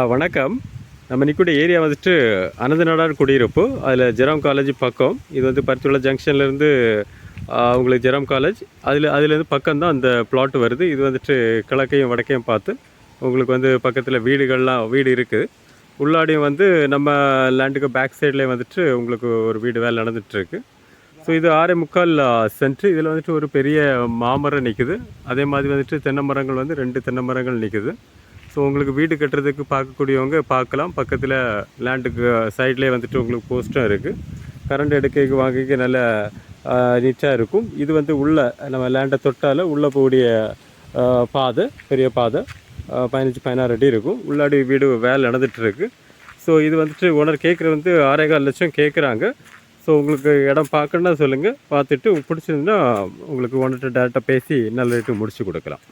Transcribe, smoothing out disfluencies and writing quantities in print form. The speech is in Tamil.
வணக்கம். நம்ம நிற்கக்கூடிய ஏரியா வந்துட்டு அனந்தநாடார் குடியிருப்பு. அதில் ஜெராம் காலேஜ் பக்கம். இது வந்து பருத்தியுள்ள ஜங்ஷன்லேருந்து உங்களுக்கு ஜெராம் காலேஜ் அதுலேருந்து பக்கம் தான் அந்த பிளாட் வருது. இது வந்துட்டு கிழக்கையும் வடக்கையும் பார்த்து உங்களுக்கு வந்து பக்கத்தில் வீடு இருக்குது. உள்ளாடியும் வந்து நம்ம லேண்டுக்கு பேக் சைட்லேயே வந்துட்டு உங்களுக்கு ஒரு வீடு வேலை நடந்துகிட்ருக்கு. ஸோ இது 6.25 சென்ட். இதில் வந்துட்டு ஒரு பெரிய மாமரம் நிற்குது. அதே மாதிரி வந்துட்டு தென்னை மரங்கள் வந்து 2 தென்னை மரங்கள் நிற்குது. ஸோ உங்களுக்கு வீடு கட்டுறதுக்கு பார்க்கக்கூடியவங்க பார்க்கலாம். பக்கத்தில் லேண்டுக்கு சைட்லேயே வந்துட்டு உங்களுக்கு போஸ்ட்டும் இருக்குது. கரண்ட் எடுக்க வாங்கிக்க நல்ல நீட்டாக இருக்கும். இது வந்து உள்ளே நம்ம லேண்டை தொட்டால் உள்ளே போகக்கூடிய பாதை, பெரிய பாதை 15-16 அடி இருக்கும். உள்ளாடி வீடு வேலை நடந்துகிட்ருக்கு. ஸோ இது வந்துட்டு ஓனர் கேட்குறது வந்து 6.25 லட்சம் கேட்குறாங்க. ஸோ உங்களுக்கு இடம் பார்க்கணுன்னா சொல்லுங்கள். பார்த்துட்டு பிடிச்சிருந்துன்னா உங்களுக்கு ஓனர்கிட்ட டேரெக்டாக பேசி நல்ல ரேட்டு முடிச்சு கொடுக்கலாம்.